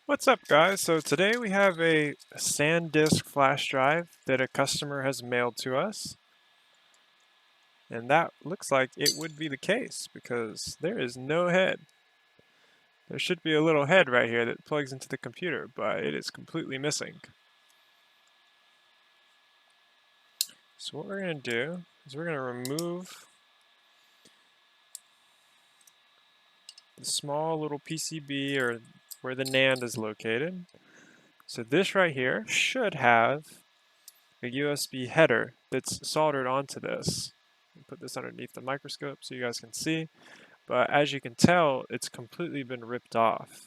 What's up, guys? So today we have a SanDisk flash drive that a customer has mailed to us. And that looks like it would be the case because there is no head. There should be a little head right here that plugs into the computer, but it is completely missing. So what we're going to do is we're going to remove the small little PCB or where the NAND is located. So this right here should have a USB header that's soldered onto this. Put this underneath the microscope so you guys can see. But as you can tell, it's completely been ripped off.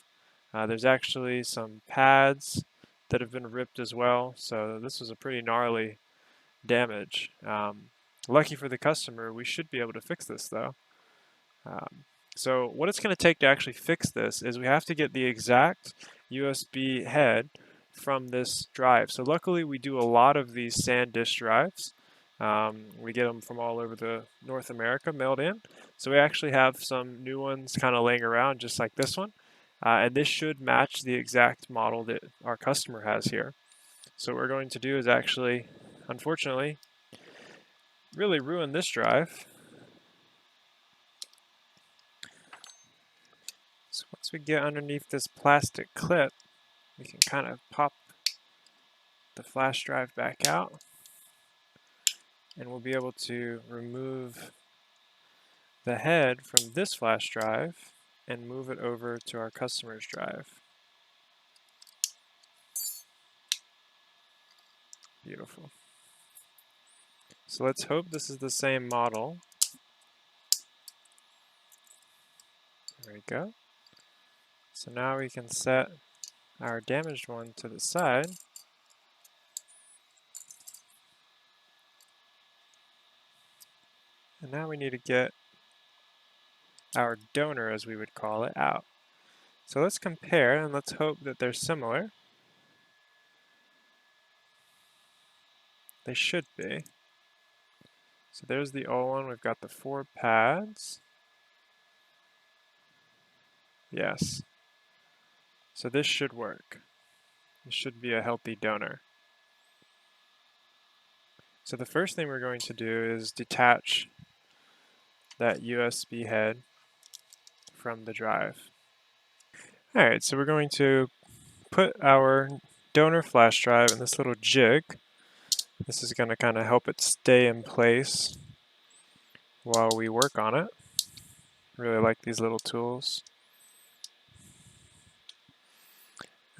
There's actually some pads that have been ripped as well. So this was a pretty gnarly damage. Lucky for the customer, we should be able to fix this though. So what it's going to take to actually fix this is we have to get the exact USB head from this drive. So luckily we do a lot of these SanDisk drives. We get them from all over the North America mailed in. So we actually have some new ones kind of laying around just like this one. And this should match the exact model that our customer has here. So what we're going to do is actually, unfortunately, really ruin this drive. So once we get underneath this plastic clip, we can kind of pop the flash drive back out and we'll be able to remove the head from this flash drive and move it over to our customer's drive. Beautiful. So let's hope this is the same model. There we go. So now we can set our damaged one to the side. And now we need to get our donor, as we would call it, out. So let's compare and let's hope that they're similar. They should be. So there's the old one. We've got the 4 pads. Yes. So this should work. This should be a healthy donor. So the first thing we're going to do is detach that USB head from the drive. Alright, so we're going to put our donor flash drive in this little jig. This is going to kind of help it stay in place while we work on it. Really like these little tools.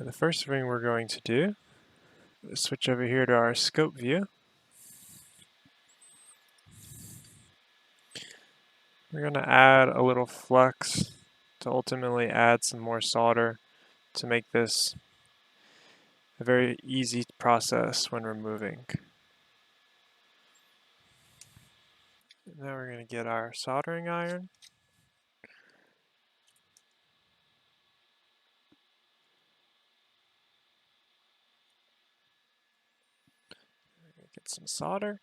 And the first thing we're going to do is switch over here to our scope view. We're going to add a little flux to ultimately add some more solder to make this a very easy process when removing. Now we're going to get our soldering iron. Get some solder.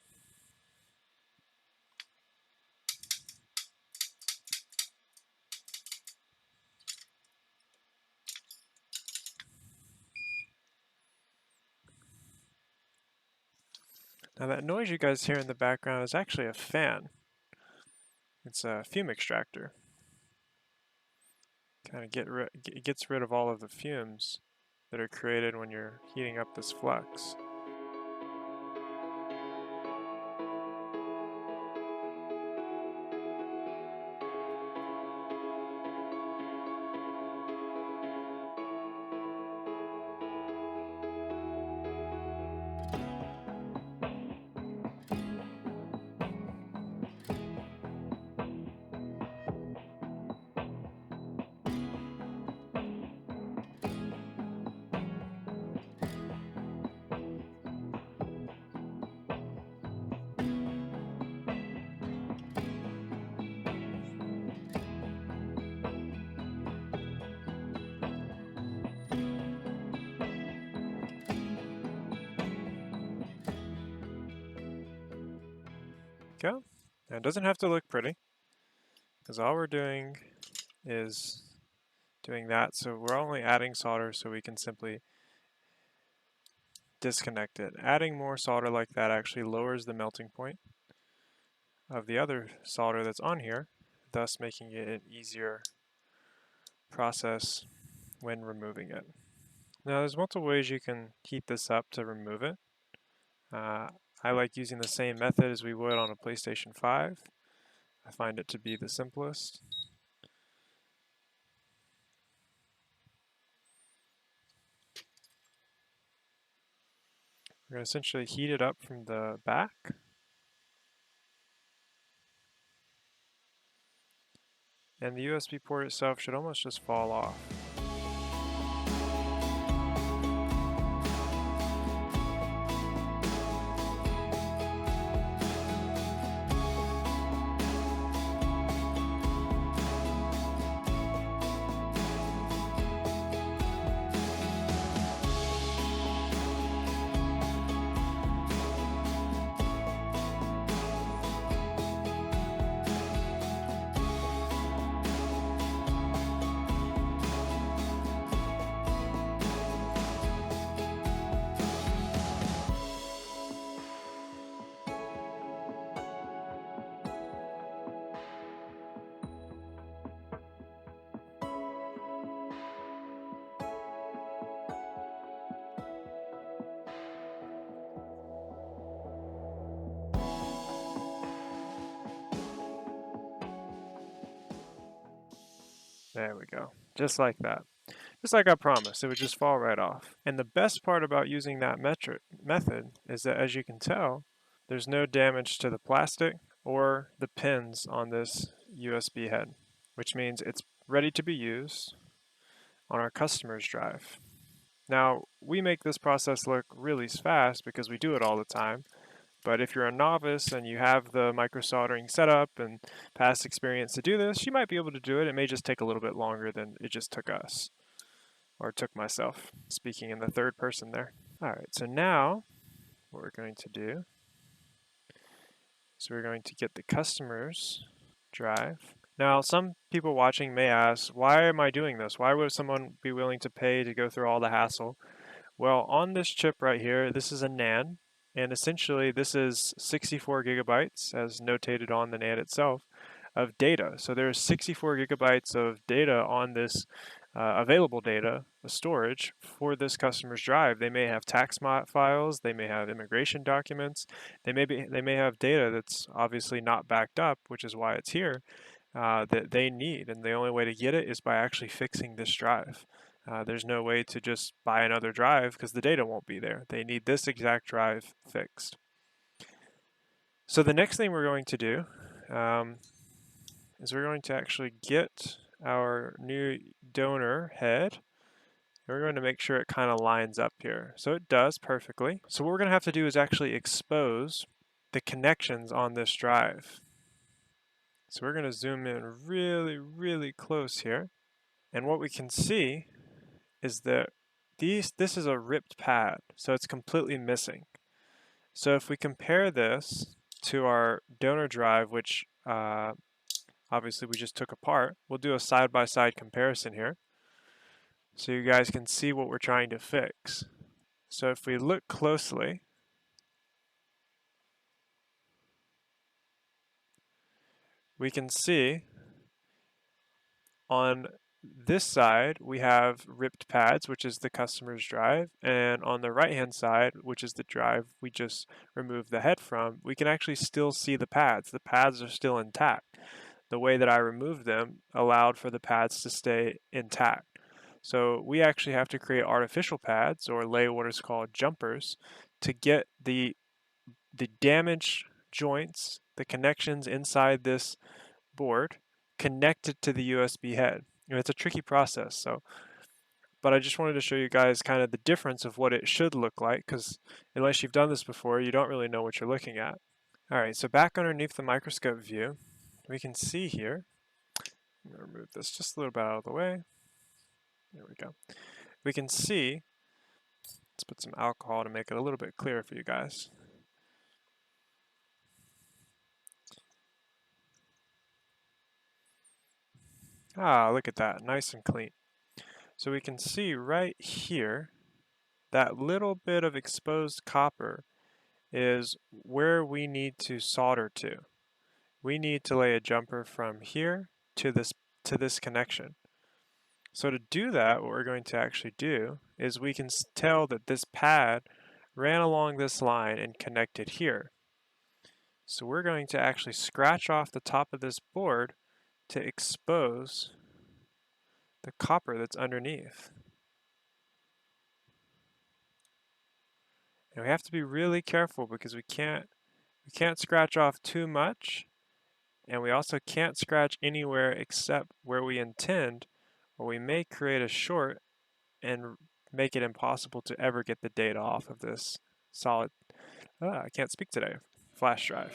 Now that noise you guys hear in the background is actually a fan. It's a fume extractor. Kind of gets rid of all of the fumes that are created when you're heating up this flux. Go. Now it doesn't have to look pretty, because all we're doing is doing that. So we're only adding solder so we can simply disconnect it. Adding more solder like that actually lowers the melting point of the other solder that's on here, thus making it an easier process when removing it. Now there's multiple ways you can heat this up to remove it. I like using the same method as we would on a PlayStation 5. I find it to be the simplest. We're going to essentially heat it up from the back. And the USB port itself should almost just fall off. There we go, just like that. Just like I promised, it would just fall right off. And the best part about using that method is that, as you can tell, there's no damage to the plastic or the pins on this USB head, which means it's ready to be used on our customer's drive. Now, we make this process look really fast because we do it all the time, but if you're a novice and you have the micro soldering setup and past experience to do this, you might be able to do it. It may just take a little bit longer than it just took us, or took myself, speaking in the third person there. All right, so now what we're going to do is we're going to get the customer's drive. Now, some people watching may ask, why am I doing this? Why would someone be willing to pay to go through all the hassle? Well, on this chip right here, this is a NAND, and essentially this is 64 gigabytes, as notated on the NAND itself, of data. So there's 64 gigabytes of data on this available data, the storage, for this customer's drive. They may have tax files, they may have immigration documents, they may have data that's obviously not backed up, which is why it's here, that they need, and the only way to get it is by actually fixing this drive. There's no way to just buy another drive because the data won't be there. They need this exact drive fixed. So the next thing we're going to do is we're going to actually get our new donor head. And we're going to make sure it kind of lines up here. So it does perfectly. So what we're going to have to do is actually expose the connections on this drive. So we're going to zoom in really, really close here. And what we can see is that this is a ripped pad, so it's completely missing. So if we compare this to our donor drive, which obviously we just took apart, we'll do a side-by-side comparison here so you guys can see what we're trying to fix. So if we look closely, we can see on this side we have ripped pads, which is the customer's drive, and on the right hand side, which is the drive we just removed the head from, we can actually still see the pads. The pads are still intact. The way that I removed them allowed for the pads to stay intact. So we actually have to create artificial pads, or lay what is called jumpers, to get the damaged joints, the connections inside this board, connected to the USB head. And it's a tricky process, but I just wanted to show you guys kind of the difference of what it should look like, because unless you've done this before, you don't really know what you're looking at. All right, so back underneath the microscope view, we can see here, I'm going to remove this just a little bit out of the way. There we go. We can see, let's put some alcohol to make it a little bit clearer for you guys. Ah, look at that, nice and clean. So we can see right here, that little bit of exposed copper is where we need to solder to. We need to lay a jumper from here to this connection. So to do that, what we're going to actually do is we can tell that this pad ran along this line and connected here. So we're going to actually scratch off the top of this board to expose the copper that's underneath. And we have to be really careful because we can't scratch off too much, and we also can't scratch anywhere except where we intend, or we may create a short and make it impossible to ever get the data off of this solid, I can't speak today, flash drive.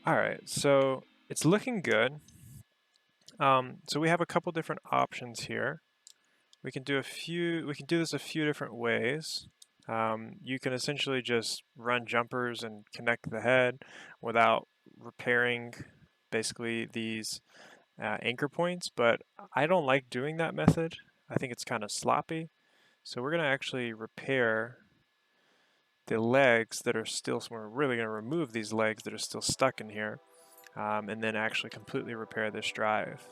All right, so it's looking good. So we have a couple different options here. We can do this a few different ways. You can essentially just run jumpers and connect the head without repairing basically these anchor points, but I don't like doing that method. I think it's kind of sloppy. So we're going to actually repair the legs that are still, so we're really going to remove these legs that are still stuck in here, and then actually completely repair this drive.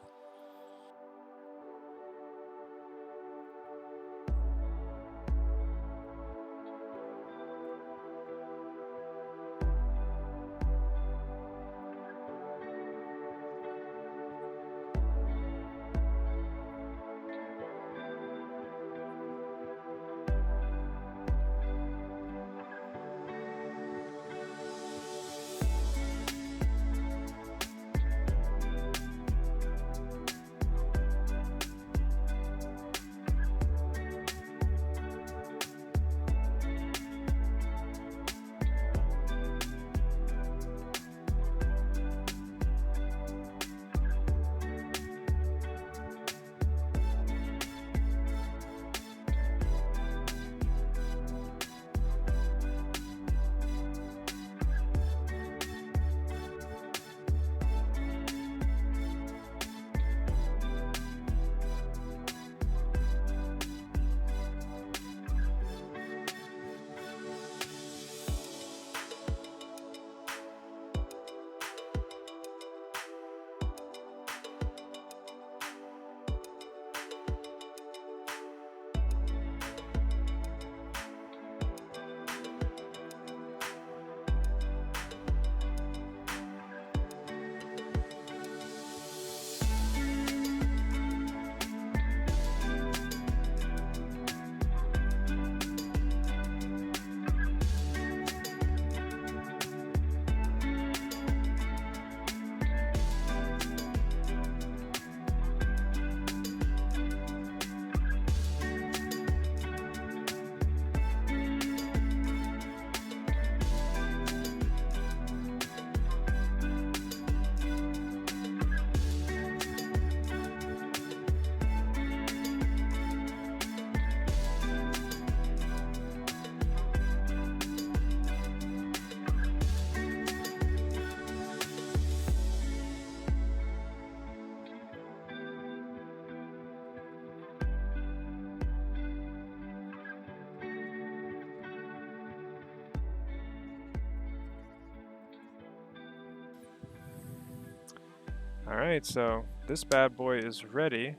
Alright, so this bad boy is ready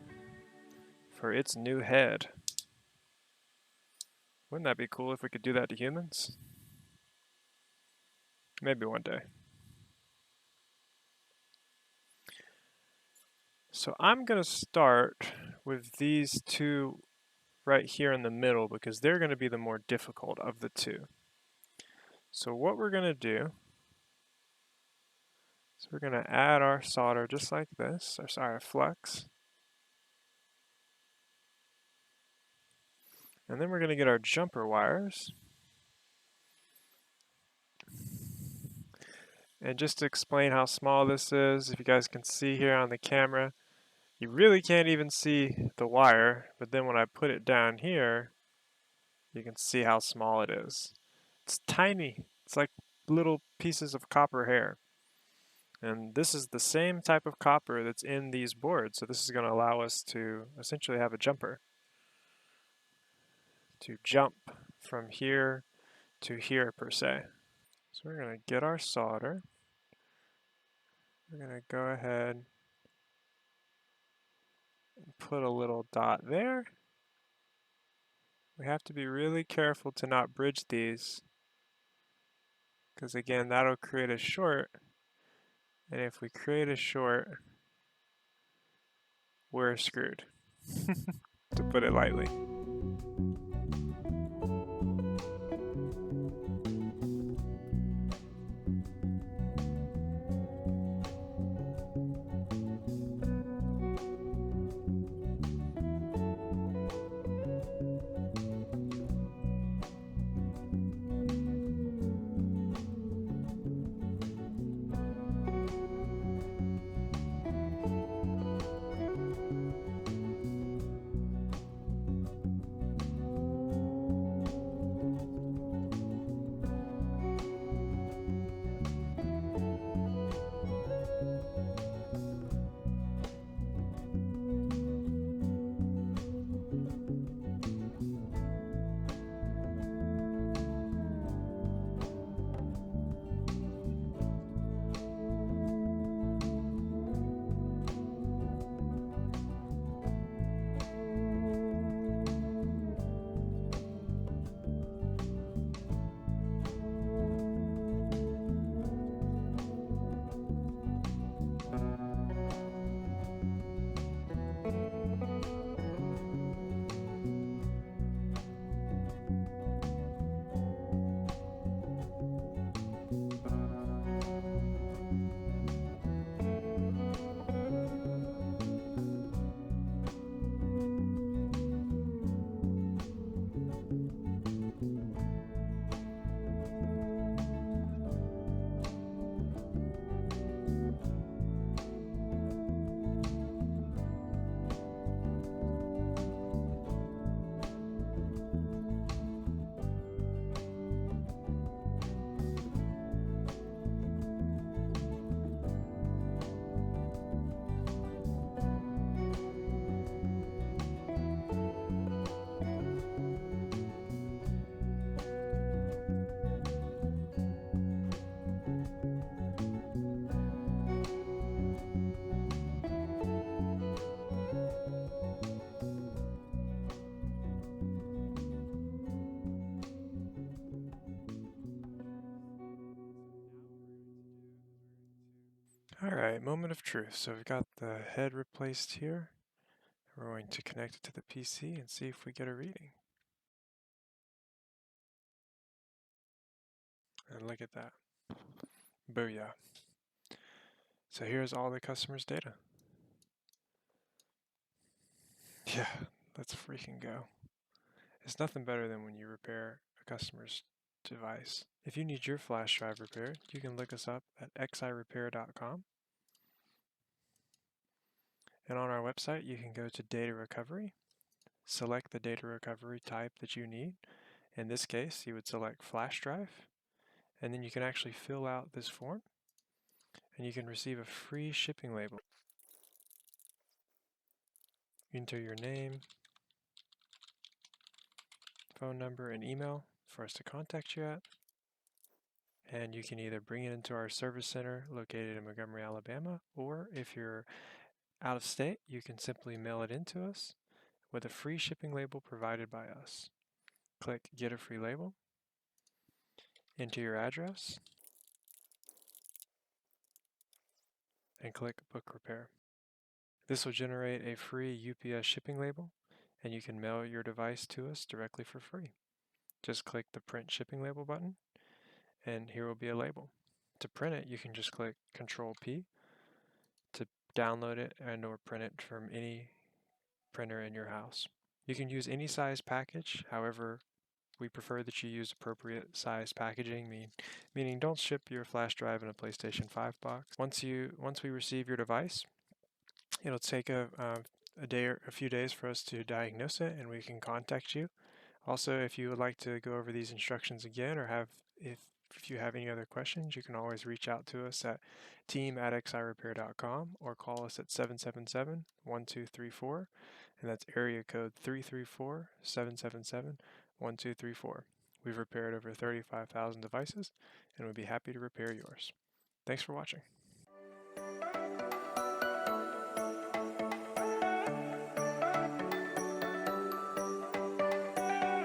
for its new head. Wouldn't that be cool if we could do that to humans? Maybe one day. So I'm going to start with these two right here in the middle because they're going to be the more difficult of the two. So what we're going to do is we're going to add our solder just like this, or sorry, our flux. And then we're going to get our jumper wires. And just to explain how small this is, if you guys can see here on the camera, you really can't even see the wire, but then when I put it down here, you can see how small it is. It's tiny. It's like little pieces of copper hair. And this is the same type of copper that's in these boards, so this is going to allow us to essentially have a jumper to jump from here to here per se. So we're going to get our solder. We're going to go ahead and put a little dot there. We have to be really careful to not bridge these, because again, that'll create a short. And if we create a short, we're screwed, to put it lightly. Alright, moment of truth. So we've got the head replaced here. We're going to connect it to the PC and see if we get a reading. And look at that. Booyah. So here's all the customer's data. Yeah, let's freaking go. It's nothing better than when you repair a customer's device. If you need your flash drive repaired, you can look us up at XiRepair.com. And on our website, you can go to Data Recovery, select the data recovery type that you need. In this case, you would select flash drive, and then you can actually fill out this form, and you can receive a free shipping label. Enter your name, phone number, and email for us to contact you at, and you can either bring it into our service center located in Montgomery, Alabama, or if you're out of state, you can simply mail it in to us with a free shipping label provided by us. Click Get a Free Label, enter your address, and click Book Repair. This will generate a free UPS shipping label, and you can mail your device to us directly for free. Just click the Print Shipping Label button, and here will be a label. To print it, you can just click Control P to download it and or print it from any printer in your house. You can use any size package, however, we prefer that you use appropriate size packaging, meaning don't ship your flash drive in a PlayStation 5 box. Once we receive your device, it'll take a day or a few days for us to diagnose it, and we can contact you. Also, if you would like to go over these instructions again, or if you have any other questions, you can always reach out to us at team@xirepair.com or call us at 777-1234, and that's area code 334-777-1234. We've repaired over 35,000 devices, and we'd be happy to repair yours. Thanks for watching.